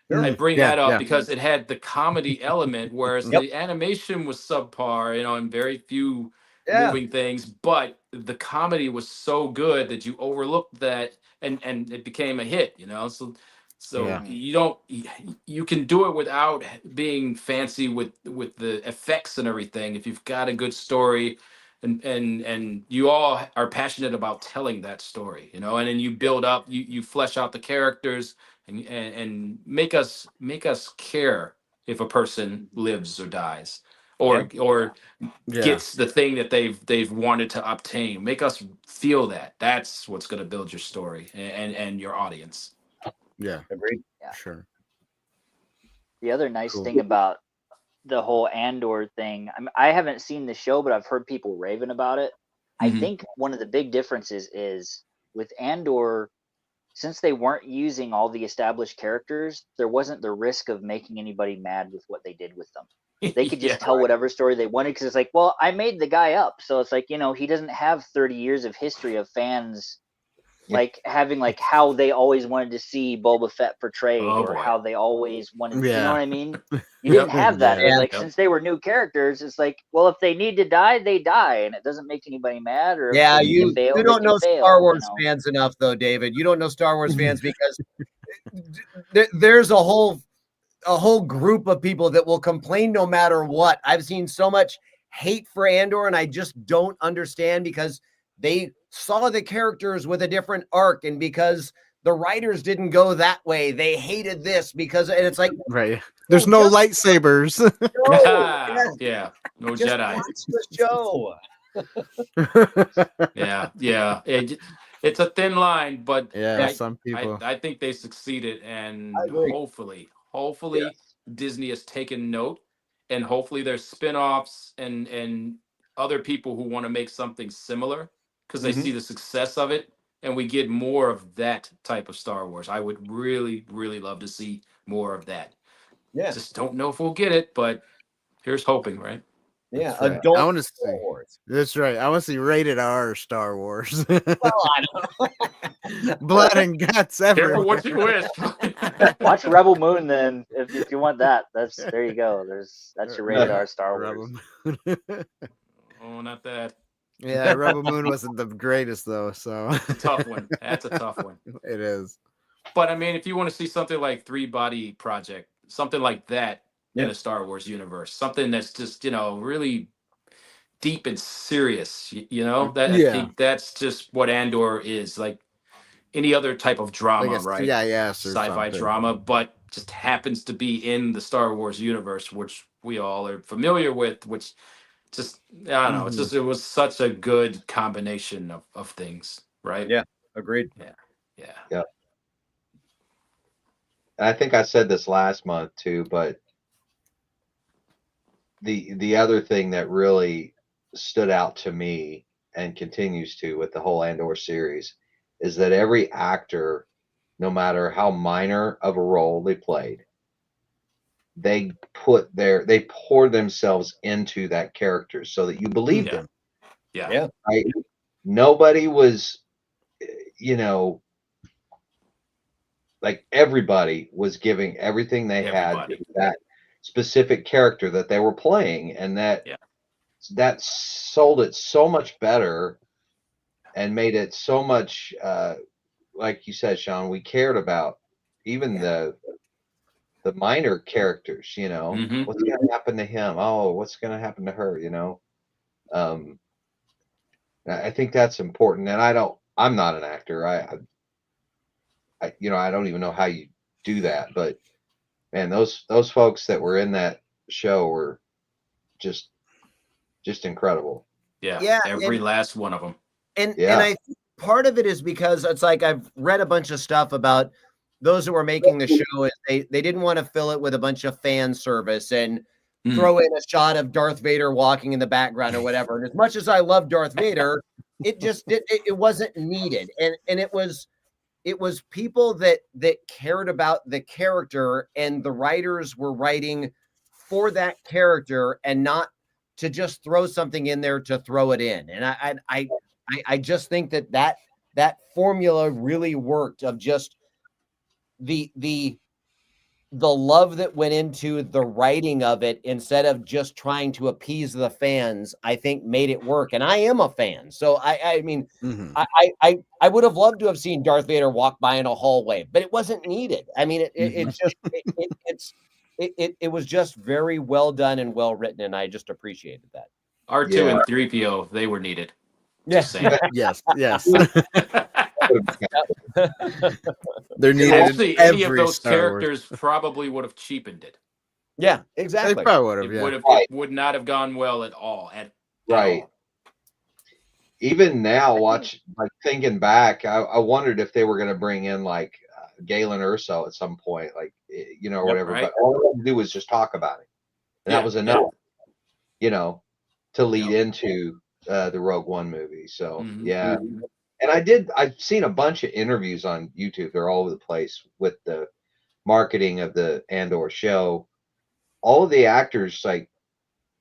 I bring that up because it had the comedy element, whereas the animation was subpar, you know, and very few moving things, but the comedy was so good that you overlooked that and it became a hit, you know. So you can do it without being fancy with the effects and everything if you've got a good story and you all are passionate about telling that story, you know, and then you build up, you flesh out the characters and make us care if a person lives or dies or gets the thing that they've wanted to obtain. Make us feel that. That's what's going to build your story and your audience. Yeah, agreed. Yeah, sure. The other nice thing about the whole Andor thing, I haven't seen the show, but I've heard people raving about it. I think one of the big differences is with Andor, since they weren't using all the established characters, there wasn't the risk of making anybody mad with what they did with them. They could just tell whatever story they wanted because it's like, well, I made the guy up. So it's like, you know, he doesn't have 30 years of history of fans like having like how they always wanted to see Boba Fett portrayed how they always wanted, you know what I mean? You didn't have that. And like since they were new characters, it's like, well, if they need to die, they die, and it doesn't make anybody mad. Or yeah, if you don't know Star Wars fans enough, though, David. You don't know Star Wars fans because there's a whole group of people that will complain no matter what. I've seen so much hate for Andor, and I just don't understand because they saw the characters with a different arc, and because the writers didn't go that way, they hated this because, and it's like, there's no lightsabers. No just Jedi. Watch the show. It's a thin line, but some people. I think they succeeded, and hopefully Disney has taken note, and hopefully there's spin-offs and other people who want to make something similar because they see the success of it, and we get more of that type of Star Wars. I would really, really love to see more of that. Just don't know if we'll get it, but here's hoping, right? Yeah, right. adult I want to Star see. Wars. That's right. I want to see rated R Star Wars. Well, I know. Blood and guts everywhere. Careful what you wish. Watch Rebel Moon then, if you want that. There you go. That's your rated R Star Wars. Oh, not that. Yeah, Rebel Moon wasn't the greatest though, so it's a tough one. That's a tough one. It is. But I mean, if you want to see something like Three Body Project, something like that in a Star Wars universe, something that's just, you know, really deep and serious, you know, that I think that's just what Andor is, like any other type of drama, right? Sci-fi drama, but just happens to be in the Star Wars universe, which we all are familiar with, which just, I don't know, it's just, it was such a good combination of things, right? Yeah, agreed. Yeah. I think I said this last month too, but the other thing that really stood out to me and continues to with the whole Andor series is that every actor, no matter how minor of a role they played, they pour themselves into that character so that you believe them. Yeah. Right? Nobody was, you know, like everybody was giving everything they had to that specific character that they were playing, and that sold it so much better and made it so much like you said, Sean, we cared about even the minor characters, you know. What's going to happen to him? Oh, what's going to happen to her, you know? I think that's important, and I'm not an actor. I you know, I don't even know how you do that, but man, those folks that were in that show were just incredible. Yeah, every last one of them. And I think part of it is because it's like I've read a bunch of stuff about those that were making the show is they didn't want to fill it with a bunch of fan service and Mm. throw in a shot of Darth Vader walking in the background or whatever. And as much as I love Darth Vader, it wasn't needed. And it was people that cared about the character, and the writers were writing for that character and not to just throw something in there to throw it in. And I just think that formula really worked, of just the love that went into the writing of it, instead of just trying to appease the fans, I think made it work. And I am a fan. So I mean, I would have loved to have seen Darth Vader walk by in a hallway, but it wasn't needed. I mean, it was just very well done and well written. And I just appreciated that. R2 and 3PO, they were needed. Yes. Yes. They're They're needed. Actually, any of those Star Wars. characters probably would have cheapened it. Yeah, They exactly. probably would have. It Yeah. would have. Right. It would not have gone well at all. At Right. all. Even now, thinking back, I wondered if they were going to bring in like Galen Erso at some point, like, you know, or Yep, whatever. right. But all they had to do was just talk about it, and Yeah, that was enough, you know, to lead into the Rogue One movie. So Mhm. yeah, and I've seen a bunch of interviews on YouTube. They're all over the place with the marketing of the Andor show. All of the actors, like,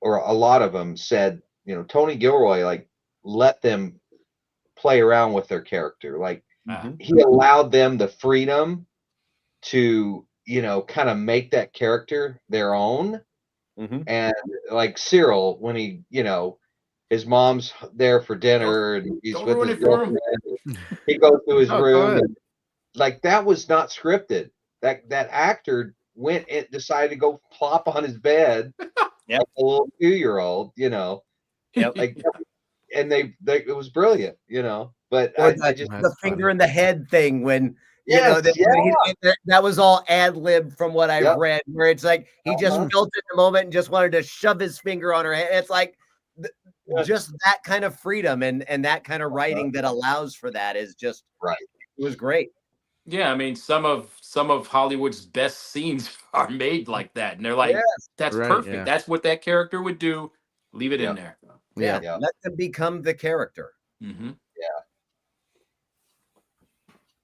or a lot of them, said, you know, Tony Gilroy, like, let them play around with their character. Like, he allowed them the freedom to, you know, kind of make that character their own. And like Cyril, when he, you know, his mom's there for dinner and he's don't with ruin his it for him. girlfriend, he goes to his Oh, go room, ahead. and, like, that was not scripted. That actor went and decided to go plop on his bed Yep. like a little 2-year-old, you know. Yep. Like, and they it was brilliant, you know. But Or I just the That's finger funny. in the head thing, when you Yes, know that was all ad lib from what I've Yep. read, where it's like he just felt it in the moment and just wanted to shove his finger on her head. It's like just that kind of freedom and that kind of writing that allows for that is just right. It was great. Yeah, I mean, some of Hollywood's best scenes are made like that, and they're like, Yes. "That's Right, perfect. yeah. That's what that character would do. Leave it in there." Yeah. Yeah. Let them become the character. Mm-hmm.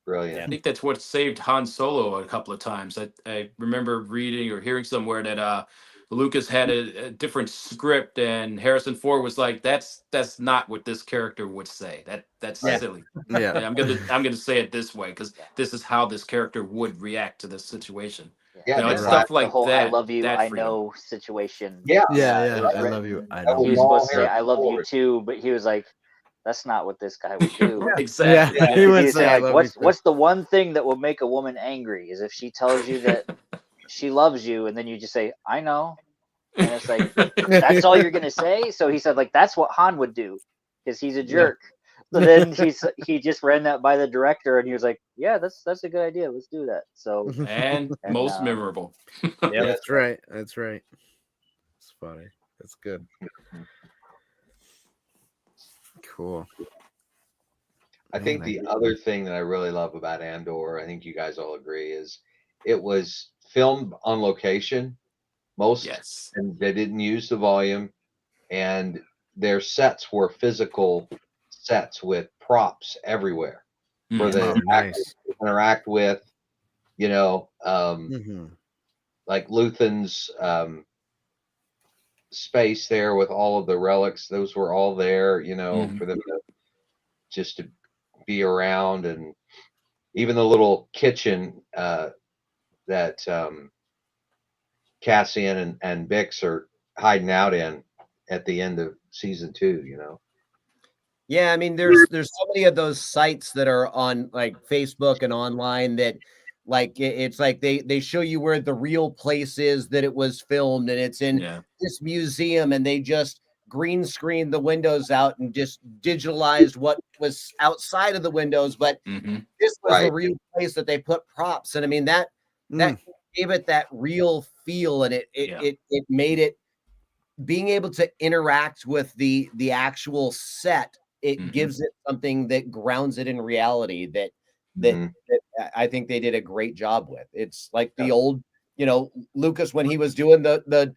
Brilliant. I think that's what saved Han Solo a couple of times. I remember reading or hearing somewhere that Lucas had a different script, and Harrison Ford was like, "That's not what this character would say. That's Yeah. silly. Yeah. I'm gonna say it this way because this is how this character would react to this situation." Yeah, You know, that's it's right. stuff like the whole that. "I love you, that I freedom. know" situation. Yeah. Yeah. it was I written- love you. I That know. was He was all supposed to say Harrison "I love you Ford. too," but he was like, "That's not what this guy would do." Exactly. Yeah. He would He's say, "I like, love you." what's the one thing that will make a woman angry is if she tells you that she loves you, and then you just say, "I know," and it's like, that's all you're gonna say. So he said, like, that's what Han would do because he's a jerk. So then he just ran that by the director, and he was like, "Yeah, that's a good idea. Let's do that." So and And, most memorable. Yeah. That's right. That's right. It's funny. That's good. Cool. I think Man, the other thing that I really love about Andor, I think you guys all agree, is it was filmed on location. Yes. And they didn't use the volume, and their sets were physical sets with props everywhere for the Oh, nice. actors to interact with, you know, Mhm. like Luthen's space there with all of the relics. Those were all there, you know, Mhm. for them just to be around, and even the little kitchen that Cassian and Bix are hiding out in at the end of season 2, you know. Yeah, I mean, there's so many of those sites that are on like Facebook and online that like it's like they show you where the real place is that it was filmed, and it's in Yeah. this museum, and they just green screened the windows out and just digitalized what was outside of the windows, but hmm this was Right. a real place that they put props. And I mean that gave it that real feel, and it made it, being able to interact with the actual set, it Mhm. gives it something that grounds it in reality, that Mhm. I think they did a great job with. It's like the old, Lucas when he was doing the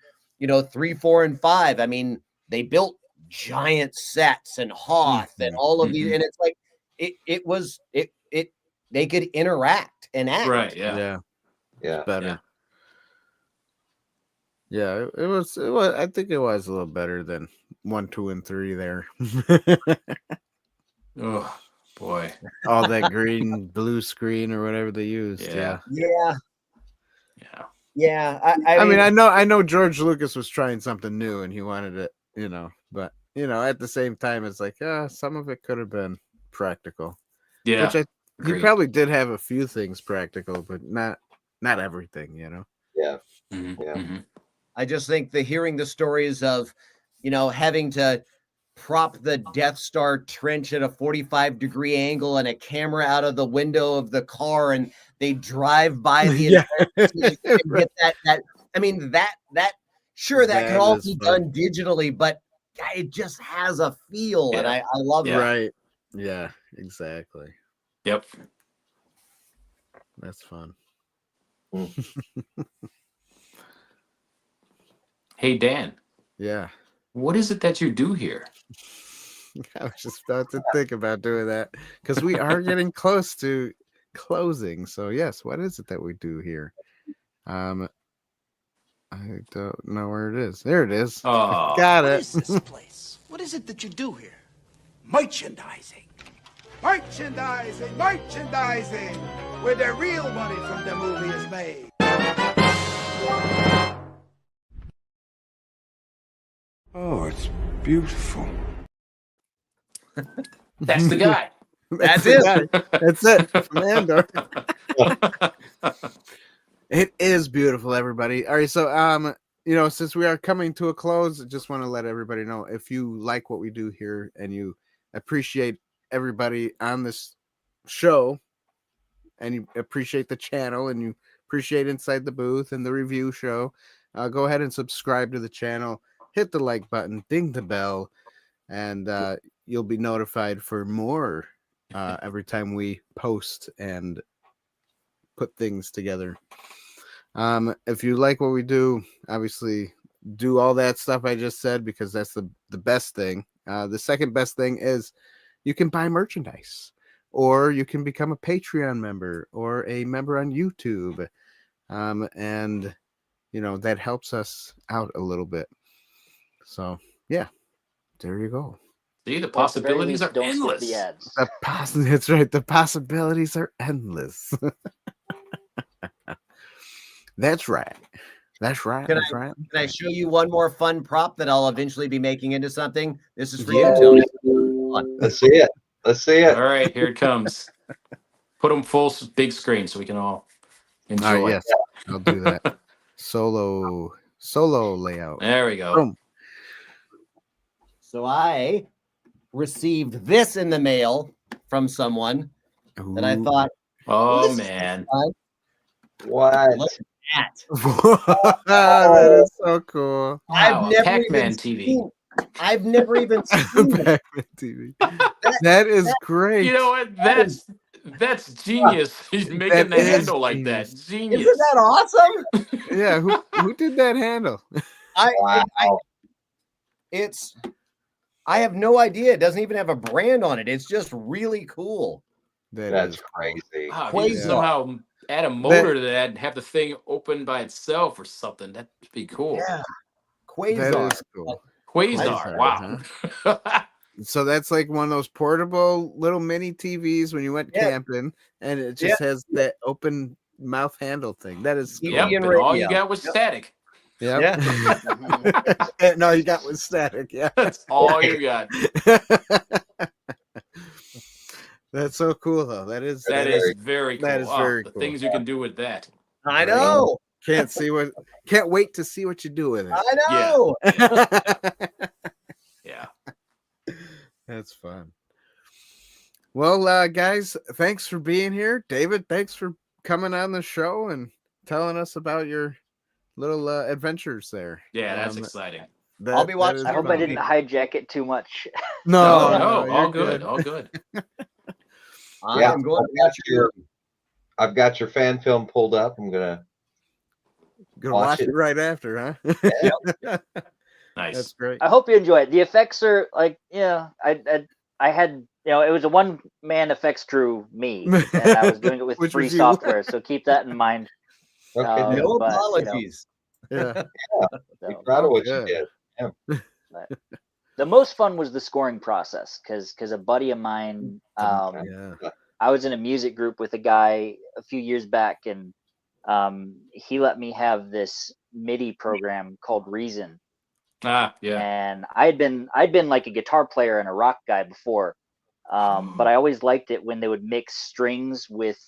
3, 4, and 5. I mean, they built giant sets and Hoth and all of these, and it's like they could interact and act. Right. Yeah. Better. Yeah, it was. I think it was a little better than 1, 2, and 3 there. Oh boy. All that green, blue screen or whatever they used. Yeah. I mean, I know George Lucas was trying something new and he wanted it, but at the same time, it's like, some of it could have been practical. Yeah. Which he probably did have a few things practical, but not everything, Yeah. Mm-hmm. Yeah. Mm-hmm. I just think hearing the stories of, having to prop the Death Star trench at a 45-degree angle and a camera out of the window of the car, and they drive by the and get that. I mean, that sure that can all be done digitally, but it just has a feel, and I love it. Right. Yeah, exactly. Yep. That's fun. Hey, Dan. Yeah. What is it that you do here? I was just about to think about doing that because we are getting close to closing. So yes, what is it that we do here? I don't know where it is. There it is. Oh, got What it. is this place? What is it that you do here? Merchandising. Merchandising, merchandising, where the real money from the movie is made. Oh, it's beautiful. That's the guy. That's the it. guy. That's it. From Andor. It is beautiful, everybody. All right, so since we are coming to a close, I just want to let everybody know, if you like what we do here and you appreciate everybody on this show and you appreciate the channel and you appreciate Inside the Booth and the review show, go ahead and subscribe to the channel, hit the like button, ding the bell, and you'll be notified for more every time we post and put things together. If you like what we do, obviously do all that stuff I just said, because that's the best thing. The second best thing is you can buy merchandise, or you can become a Patreon member or a member on YouTube. And that helps us out a little bit. So yeah, there you go. See, the possibilities are endless. The ads. That's right. The possibilities are endless. That's right. That's right. Can I show you one more fun prop that I'll eventually be making into something? This is for you, Tony. Let's see it. Let's see it. All right, here it comes. Put them full big screen so we can all enjoy. All right, yes, I'll do that. Solo layout. There we go. Boom. So I received this in the mail from someone that I thought, oh man, What? look at that is so cool. wow, Pac-Man TV. I've never even seen that. Pac-Man TV. That is great. You know what? That's genius. He's making the handle like that. Genius. Isn't that awesome? Yeah, who did that handle? Wow. I have no idea. It doesn't even have a brand on it. It's just really cool. That's crazy. Wow, if you could somehow add a motor to that and have the thing open by itself or something. That'd be cool. Yeah. Quasar. That is cool. Quasar. Wow. So that's like one of those portable little mini TVs when you went camping, and it just has that open mouth handle thing. That is cool. Yep, and all you got was static. Yep. Yeah. No, you got was static. Yeah. That's all you got. That's so cool, though. That is very cool. That is very the cool. things you can do with that. I know. Can't wait to see what you do with it. I know. Yeah. That's fun. Well, guys, thanks for being here. David, thanks for coming on the show and telling us about your little adventures there. Yeah, that's exciting. I'll be watching. I hope I didn't hijack it too much. No, all all good. All good. Yeah, I'm going to I'll watch I've got your fan film pulled up. I'm gonna watch it right after, huh? Yeah. Nice. That's great. I hope you enjoy it. The effects are like, yeah, I had, it was a one-man effects crew, me, and I was doing it with Which free was you. software, so keep that in mind. Okay. No But, apologies. Yeah. Be so, proud of what good. you did. but the most fun was the scoring process because a buddy of mine, Yeah. I was in a music group with a guy a few years back, and he let me have this MIDI program called Reason. Yeah. And I'd been like a guitar player and a rock guy before, but I always liked it when they would mix strings with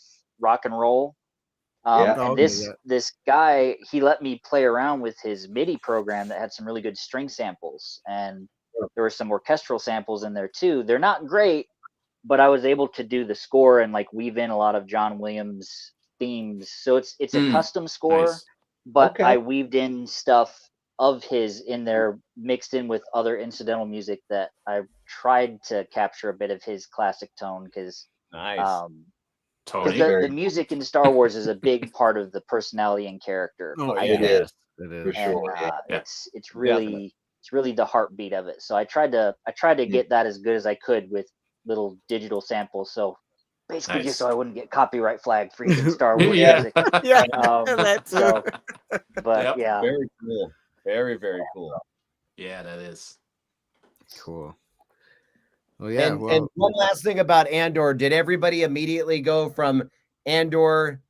rock and roll. Yeah. And Okay, this guy, he let me play around with his MIDI program that had some really good string samples, and there were some orchestral samples in there too. They're not great, but I was able to do the score and like weave in a lot of John Williams themes. So it's a custom score, Nice. but Okay. I weaved in stuff of his in there, mixed in with other incidental music that I tried to capture a bit of his classic tone, because Nice. Tony. the music in Star Wars is a big part of the personality and character. Oh, I it think. is. It is. For sure. And Yeah. it's really the heartbeat of it. So I tried to get that as good as I could with little digital samples. So basically, just Nice. so I wouldn't get copyright flagged for using Star Wars Yeah. music. Yeah. Um, That too. so, but Yep. yeah, Very cool. Very, very cool. Yeah, that is. Cool. Well, yeah. And one last thing about Andor, did everybody immediately go from Andor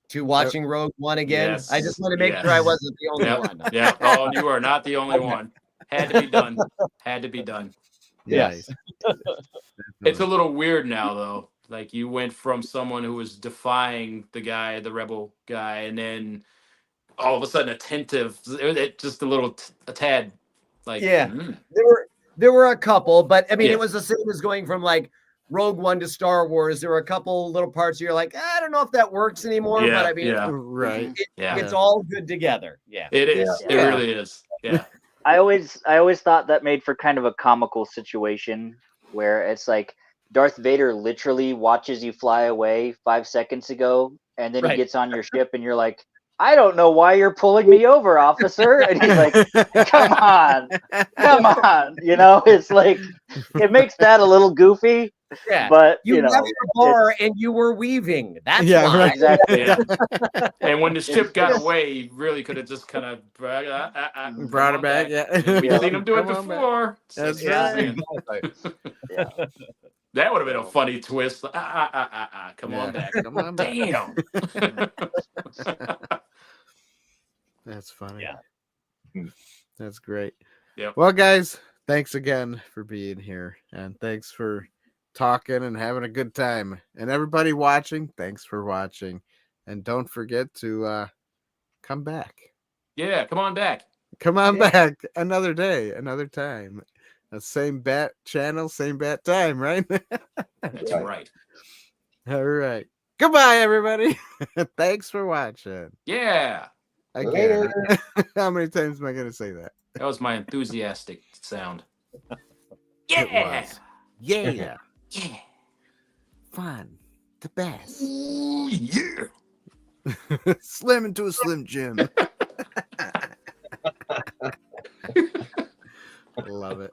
to watching Rogue One again? Yes. I just want to make sure I wasn't the only one. Yeah. Oh, you are not the only one. Had to be done. Had to be done. Yes. It's a little weird now, though. Like, you went from someone who was defying the rebel guy, and then all of a sudden attentive. It just a tad. Like, Yeah. There were a couple, but I mean, Yeah. it was the same as going from like Rogue One to Star Wars. There were a couple little parts where you're like, I don't know if that works anymore, but I mean, right. it's all good together. Yeah. It is. Yeah. It really is. Yeah. I always thought that made for kind of a comical situation where it's like Darth Vader literally watches you fly away 5 seconds ago, and then Right. he gets on your ship, and you're like, I don't know why you're pulling me over, officer. And he's like, come on. It's like, it makes that a little goofy, Yeah. but You left the bar and you were weaving. That's why. right. exactly. Yeah. And when the ship got away, he really could have just kind of Brought come it on back. Yeah. We've Yeah. seen him do it Come on back. before. That's Yeah. right. Yeah. That would have been a funny twist. Come on back. Come on back. Damn. That's funny. Yeah. That's great. Yep. Well, guys, thanks again for being here, and thanks for talking and having a good time. And everybody watching, thanks for watching. And don't forget to come back. Yeah, come on back. Come on back another day, another time. The same bat channel, same bat time, right? That's right. All right. Goodbye, everybody. Thanks for watching. Yeah. Again. How many times am I going to say that? That was my enthusiastic sound. It Yeah. was. Yeah. Yeah. Fun. The best. Ooh, yeah. Slim into a Slim Jim. Love it.